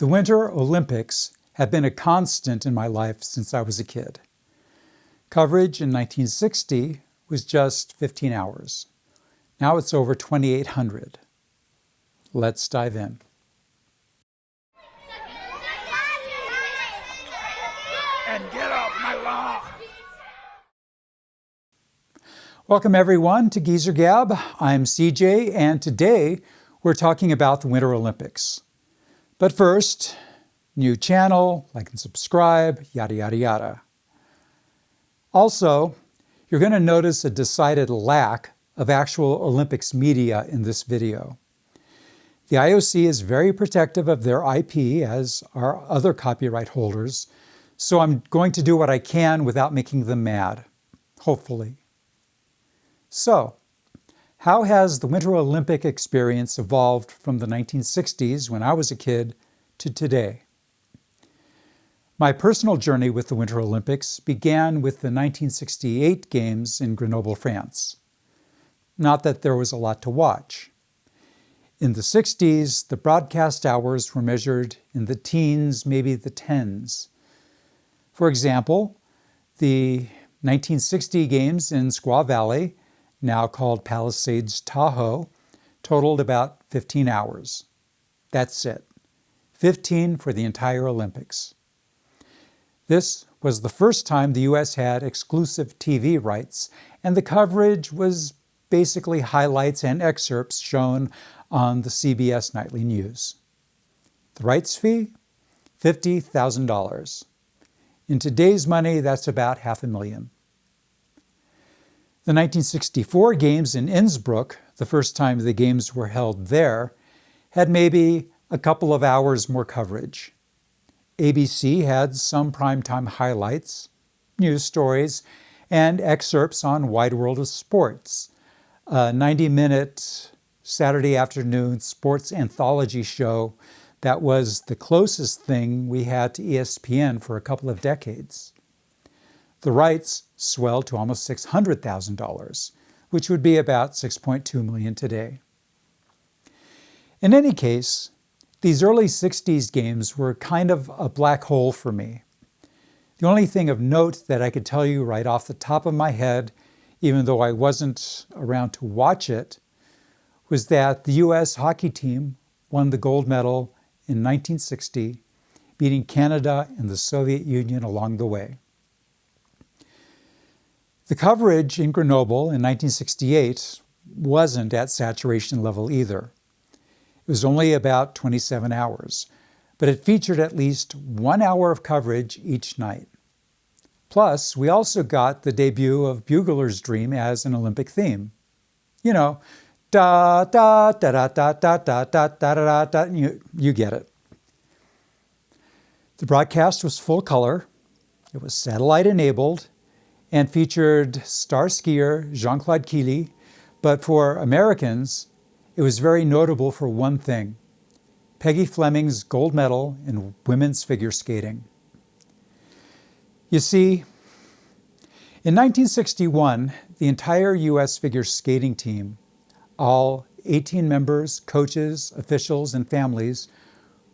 The Winter Olympics have been a constant in my life since I was a kid. Coverage in 1960 was just 15 hours. Now it's over 2,800. Let's dive in. And get off my lawn! Welcome everyone to Geezer Gab. I'm CJ, and today we're talking about the Winter Olympics. But first, new channel, like and subscribe, yada yada yada. Also, you're going to notice a decided lack of actual Olympics media in this video. The IOC is very protective of their IP, as are other copyright holders, so I'm going to do what I can without making them mad, hopefully. So, how has the Winter Olympic experience evolved from the 1960s, when I was a kid, to today? My personal journey with the Winter Olympics began with the 1968 Games in Grenoble, France. Not that there was a lot to watch. In the 60s, the broadcast hours were measured in the teens, maybe the tens. For example, the 1960 Games in Squaw Valley, now called Palisades, Tahoe, totaled about 15 hours. That's it. 15 for the entire Olympics. This was the first time the U.S. had exclusive TV rights, and the coverage was basically highlights and excerpts shown on the CBS Nightly News. The rights fee? $50,000. In today's money, that's about $500,000. The 1964 Games in Innsbruck, the first time the Games were held there, had maybe a couple of hours more coverage. ABC had some primetime highlights, news stories, and excerpts on Wide World of Sports, a 90-minute Saturday afternoon sports anthology show that was the closest thing we had to ESPN for a couple of decades. The rights swelled to almost $600,000, which would be about $6.2 million today. In any case, these early 60s games were kind of a black hole for me. The only thing of note that I could tell you right off the top of my head, even though I wasn't around to watch it, was that the U.S. hockey team won the gold medal in 1960, beating Canada and the Soviet Union along the way. The coverage in Grenoble in 1968 wasn't at saturation level either. It was only about 27 hours, but it featured at least 1 hour of coverage each night. Plus, we also got the debut of Bugler's Dream as an Olympic theme. You know, da da da da da da da da da da da. You get it. The broadcast was full color. It was satellite enabled and featured star skier Jean-Claude Killy, but for Americans, it was very notable for one thing: Peggy Fleming's gold medal in women's figure skating. You see, in 1961, the entire U.S. figure skating team, all 18 members, coaches, officials, and families,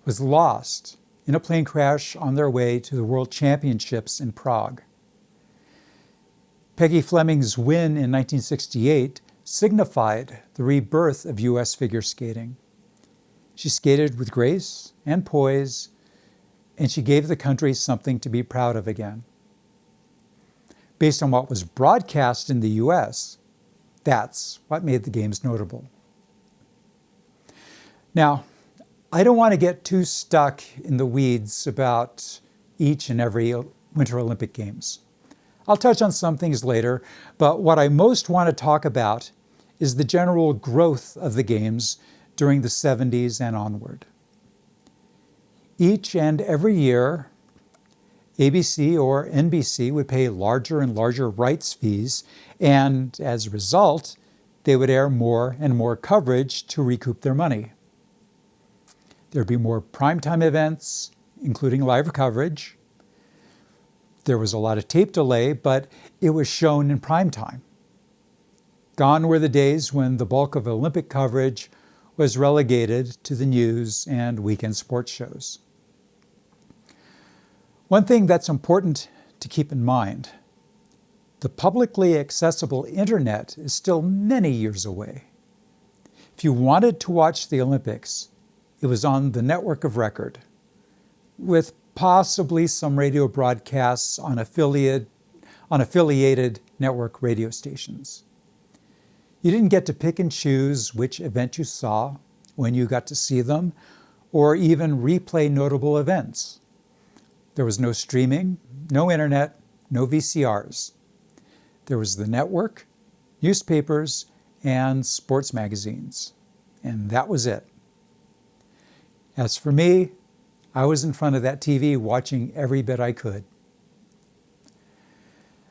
was lost in a plane crash on their way to the World Championships in Prague. Peggy Fleming's win in 1968 signified the rebirth of U.S. figure skating. She skated with grace and poise, and she gave the country something to be proud of again. Based on what was broadcast in the U.S., that's what made the Games notable. Now, I don't want to get too stuck in the weeds about each and every Winter Olympic Games. I'll touch on some things later, but what I most want to talk about is the general growth of the Games during the 70s and onward. Each and every year, ABC or NBC would pay larger and larger rights fees, and as a result, they would air more and more coverage to recoup their money. There'd be more primetime events, including live coverage. There was a lot of tape delay, but it was shown in prime time. Gone were the days when the bulk of Olympic coverage was relegated to the news and weekend sports shows. One thing that's important to keep in mind: the publicly accessible internet is still many years away. If you wanted to watch the Olympics, it was on the network of record, with possibly some radio broadcasts on affiliated network radio stations. You didn't get to pick and choose which event you saw, when you got to see them, or even replay notable events. There was no streaming, no internet, no VCRs. There was the network, newspapers, and sports magazines. And that was it. As for me, I was in front of that TV watching every bit I could.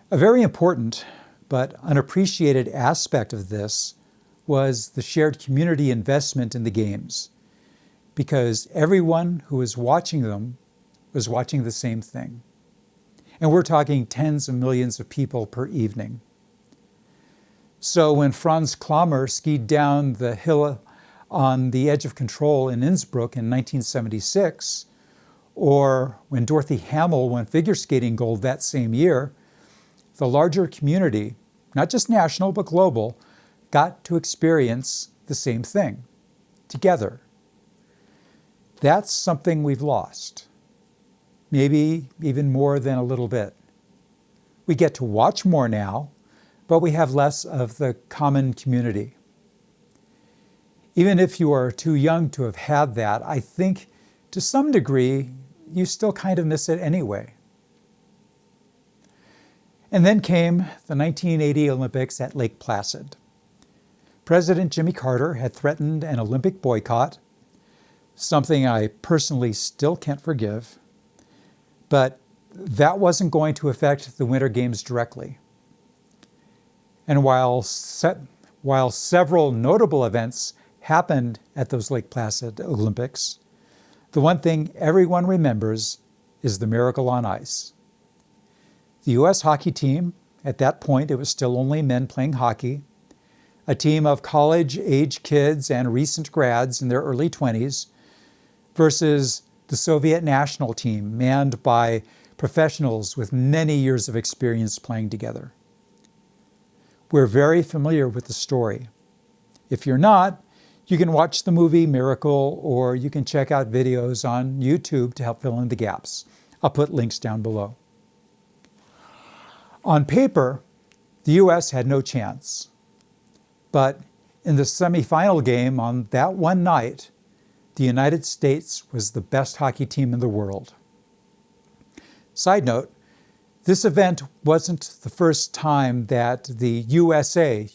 A very important but unappreciated aspect of this was the shared community investment in the games, because everyone who was watching them was watching the same thing. And we're talking tens of millions of people per evening. So when Franz Klammer skied down the hill on the edge of control in Innsbruck in 1976, or when Dorothy Hamill won figure skating gold that same year, the larger community, not just national but global, got to experience the same thing together. That's something we've lost. Maybe even more than a little bit. We get to watch more now, but we have less of the common community. Even if you are too young to have had that, I think to some degree you still kind of miss it anyway. And then came the 1980 Olympics at Lake Placid. President Jimmy Carter had threatened an Olympic boycott, something I personally still can't forgive, but that wasn't going to affect the Winter Games directly. And while several notable events happened at those Lake Placid Olympics, the one thing everyone remembers is the miracle on ice. The U.S. hockey team, at that point it was still only men playing hockey, a team of college-age kids and recent grads in their early 20s, versus the Soviet national team, manned by professionals with many years of experience playing together. We're very familiar with the story. If you're not, you can watch the movie Miracle, or you can check out videos on YouTube to help fill in the gaps. I'll put links down below. On paper, the U.S. had no chance. But in the semifinal game on that one night, the United States was the best hockey team in the world. Side note, this event wasn't the first time that the USA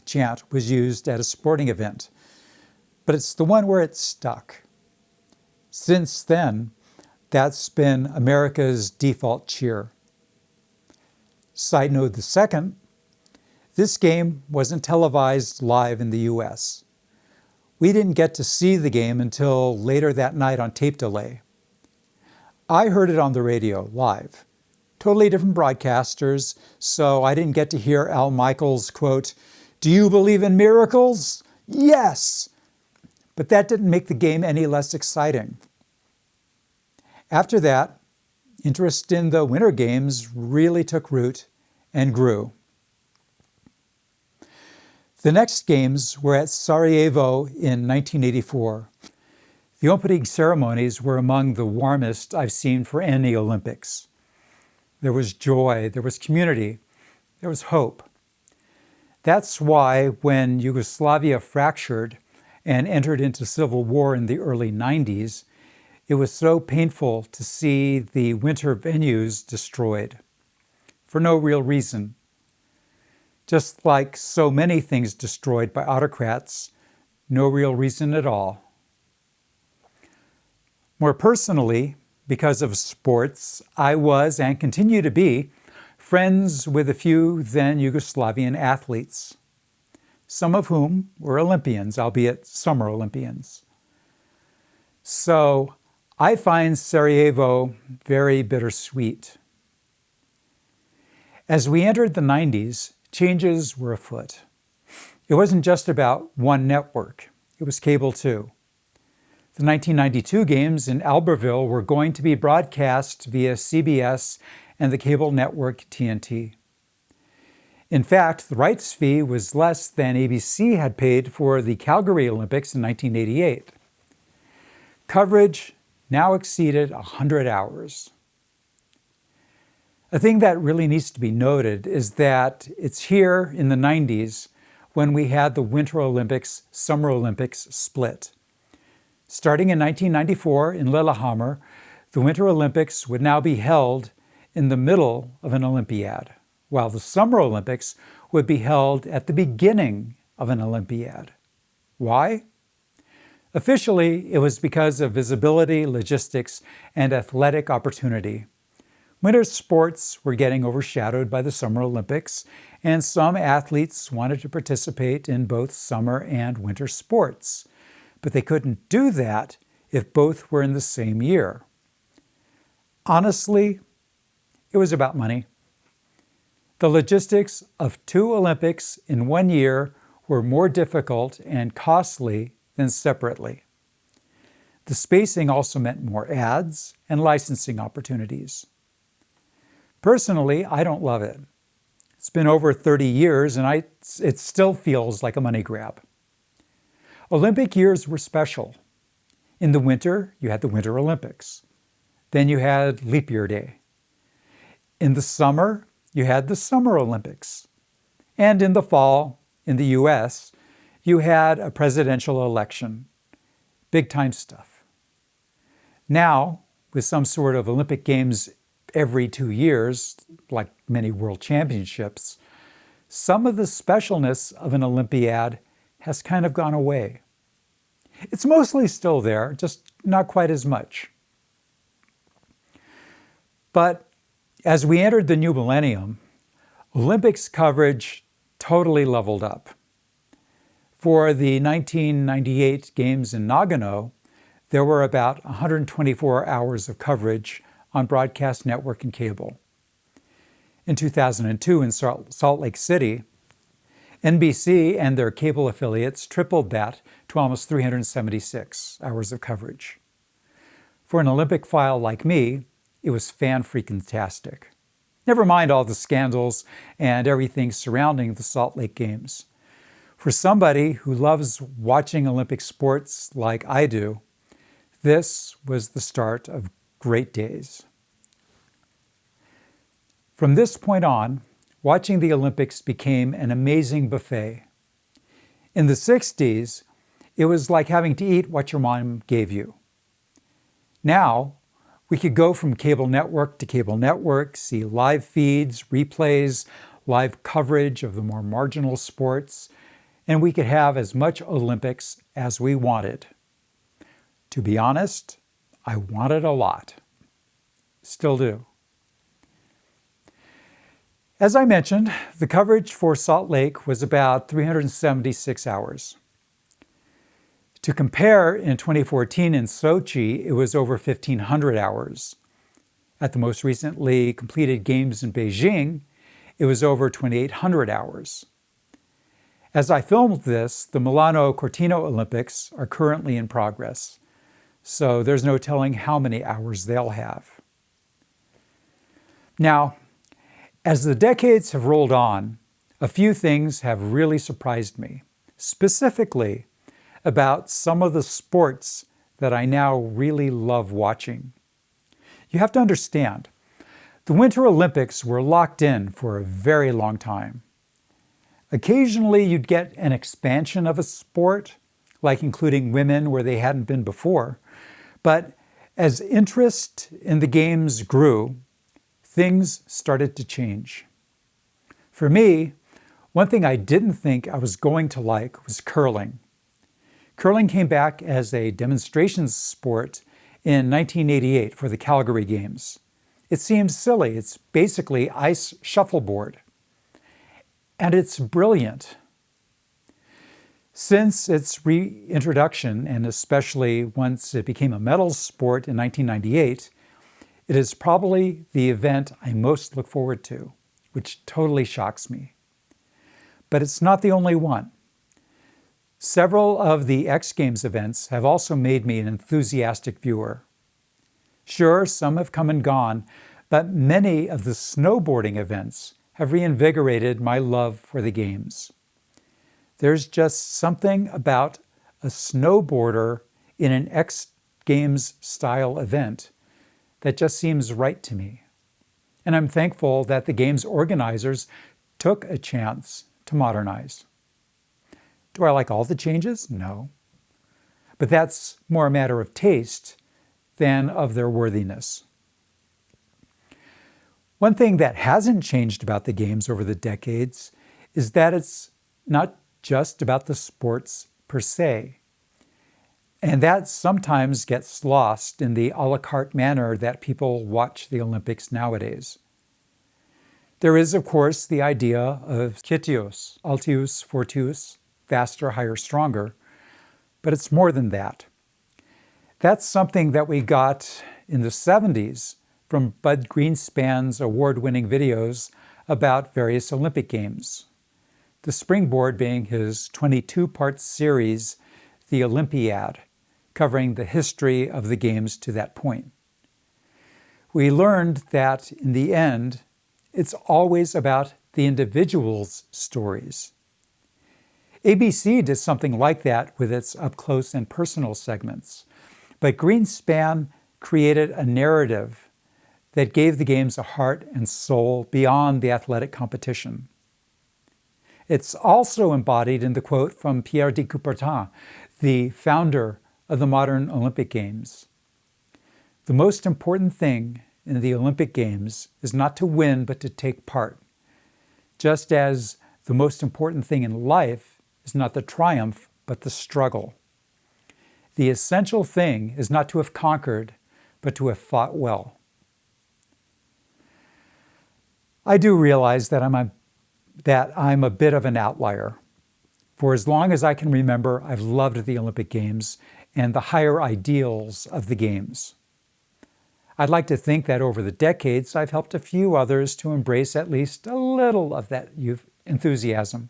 chant was used at a sporting event, but it's the one where it stuck. Since then, that's been America's default cheer. Side note the second, this game wasn't televised live in the US. We didn't get to see the game until later that night on tape delay. I heard it on the radio live. Totally different broadcasters, so I didn't get to hear Al Michaels' quote, "Do you believe in miracles? Yes!" But that didn't make the game any less exciting. After that, interest in the Winter Games really took root and grew. The next games were at Sarajevo in 1984. The opening ceremonies were among the warmest I've seen for any Olympics. There was joy, there was community, there was hope. That's why when Yugoslavia fractured and entered into civil war in the early 90s, it was so painful to see the winter venues destroyed, for no real reason. Just like so many things destroyed by autocrats, no real reason at all. More personally, because of sports, I was and continue to be friends with a few then Yugoslavian athletes, some of whom were Olympians, albeit Summer Olympians. So I find Sarajevo very bittersweet. As we entered the 90s, changes were afoot. It wasn't just about one network. It was cable too. The 1992 games in Albertville were going to be broadcast via CBS and the cable network TNT. In fact, the rights fee was less than ABC had paid for the Calgary Olympics in 1988. Coverage now exceeded 100 hours. A thing that really needs to be noted is that it's here in the 90s when we had the Winter Olympics, Summer Olympics split. Starting in 1994 in Lillehammer, the Winter Olympics would now be held in the middle of an Olympiad, while the Summer Olympics would be held at the beginning of an Olympiad. Why? Officially, it was because of visibility, logistics, and athletic opportunity. Winter sports were getting overshadowed by the Summer Olympics, and some athletes wanted to participate in both summer and winter sports. But they couldn't do that if both were in the same year. Honestly, it was about money. The logistics of 2 Olympics in 1 year were more difficult and costly than separately. The spacing also meant more ads and licensing opportunities. Personally, I don't love it. It's been over 30 years and it still feels like a money grab. Olympic years were special. In the winter, you had the Winter Olympics. Then you had Leap Year Day. In the summer, you had the Summer Olympics. And in the fall, in the US, you had a presidential election. Big time stuff. Now, with some sort of Olympic Games every 2 years, like many world championships, some of the specialness of an Olympiad has kind of gone away. It's mostly still there, just not quite as much. But as we entered the new millennium, Olympics coverage totally leveled up. For the 1998 Games in Nagano, there were about 124 hours of coverage on broadcast network and cable. In 2002 in Salt Lake City, NBC and their cable affiliates tripled that to almost 376 hours of coverage. For an Olympic file like me, it was fan-freaking-tastic. Never mind all the scandals and everything surrounding the Salt Lake Games. For somebody who loves watching Olympic sports like I do, this was the start of great days. From this point on, watching the Olympics became an amazing buffet. In the 60s, it was like having to eat what your mom gave you. Now, we could go from cable network to cable network, see live feeds, replays, live coverage of the more marginal sports, and we could have as much Olympics as we wanted. To be honest, I wanted a lot. Still do. As I mentioned, the coverage for Salt Lake was about 376 hours. To compare, in 2014 in Sochi, it was over 1,500 hours. At the most recently completed Games in Beijing, it was over 2,800 hours. As I filmed this, the Milano Cortina Olympics are currently in progress, so there's no telling how many hours they'll have. Now, as the decades have rolled on, a few things have really surprised me, specifically about some of the sports that I now really love watching. You have to understand, the Winter Olympics were locked in for a very long time. Occasionally you'd get an expansion of a sport, like including women where they hadn't been before, but as interest in the games grew, things started to change. For me, one thing I didn't think I was going to like was curling. Curling came back as a demonstration sport in 1988 for the Calgary Games. It seems silly. It's basically ice shuffleboard. And it's brilliant. Since its reintroduction, and especially once it became a medal sport in 1998, it is probably the event I most look forward to, which totally shocks me. But it's not the only one. Several of the X Games events have also made me an enthusiastic viewer. Sure, some have come and gone, but many of the snowboarding events have reinvigorated my love for the games. There's just something about a snowboarder in an X Games style event that just seems right to me. And I'm thankful that the games organizers took a chance to modernize. Do I like all the changes? No. But that's more a matter of taste than of their worthiness. One thing that hasn't changed about the games over the decades is that it's not just about the sports per se. And that sometimes gets lost in the a la carte manner that people watch the Olympics nowadays. There is, of course, the idea of Kitios, Altius, Fortius, faster, higher, stronger, but it's more than that. That's something that we got in the 70s from Bud Greenspan's award-winning videos about various Olympic Games. The springboard being his 22-part series, the Olympiad, covering the history of the Games to that point. We learned that in the end, it's always about the individual's stories. ABC did something like that with its up-close and personal segments, but Greenspan created a narrative that gave the games a heart and soul beyond the athletic competition. It's also embodied in the quote from Pierre de Coubertin, the founder of the modern Olympic Games. The most important thing in the Olympic Games is not to win, but to take part, just as the most important thing in life is not the triumph, but the struggle. The essential thing is not to have conquered, but to have fought well. I do realize that I'm a bit of an outlier. For as long as I can remember, I've loved the Olympic Games and the higher ideals of the Games. I'd like to think that over the decades, I've helped a few others to embrace at least a little of that enthusiasm.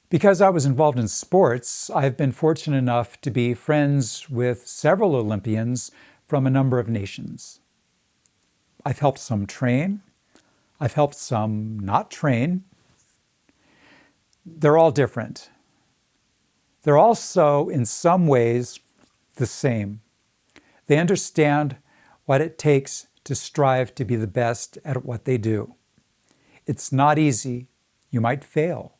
Because I was involved in sports, I've been fortunate enough to be friends with several Olympians from a number of nations. I've helped some train. I've helped some not train. They're all different. They're also, in some ways, the same. They understand what it takes to strive to be the best at what they do. It's not easy. You might fail.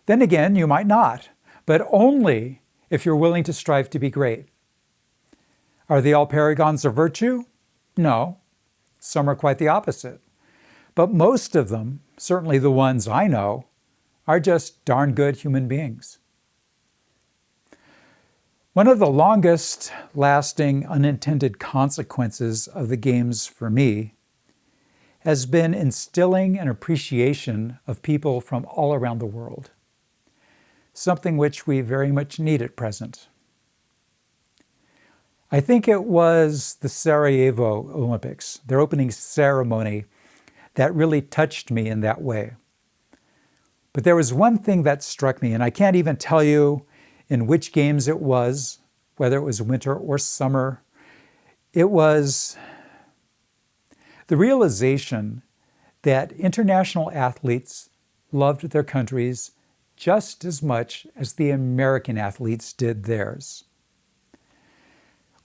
Then again, you might not, but only if you're willing to strive to be great. Are they all paragons of virtue? No. Some are quite the opposite. But most of them, certainly the ones I know, are just darn good human beings. One of the longest lasting unintended consequences of the Games for me has been instilling an appreciation of people from all around the world, something which we very much need at present. I think it was the Sarajevo Olympics, their opening ceremony, that really touched me in that way. But there was one thing that struck me, and I can't even tell you in which games it was, whether it was winter or summer. It was the realization that international athletes loved their countries just as much as the American athletes did theirs.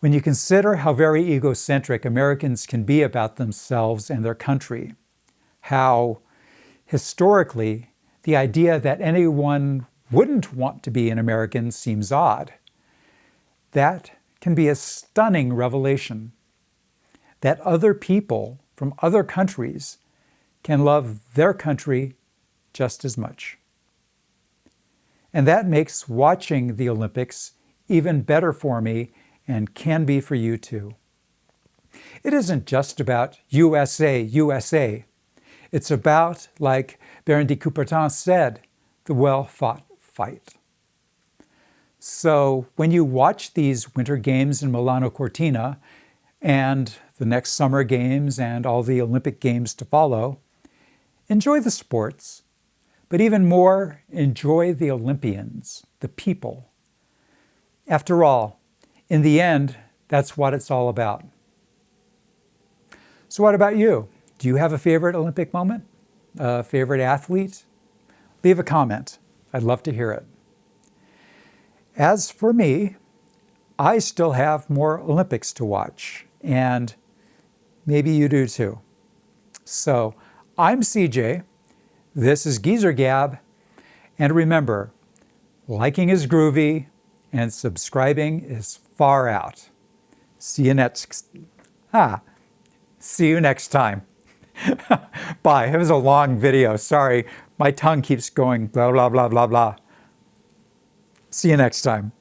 When you consider how very egocentric Americans can be about themselves and their country, how historically the idea that anyone wouldn't want to be an American seems odd, that can be a stunning revelation that other people from other countries can love their country just as much. And that makes watching the Olympics even better for me and can be for you too. It isn't just about USA, USA. It's about, like Baron de Coubertin said, the well-fought fight. So when you watch these Winter Games in Milano Cortina and the next Summer Games and all the Olympic Games to follow, enjoy the sports, but even more, enjoy the Olympians, the people. After all, in the end, that's what it's all about. So what about you? Do you have a favorite Olympic moment? A favorite athlete? Leave a comment. I'd love to hear it. As for me, I still have more Olympics to watch, and maybe you do too. So I'm CJ, this is Geezer Gab, and remember, liking is groovy and subscribing is far out. See you next time. Bye. It was a long video. Sorry, my tongue keeps going blah, blah, blah, blah, blah. See you next time.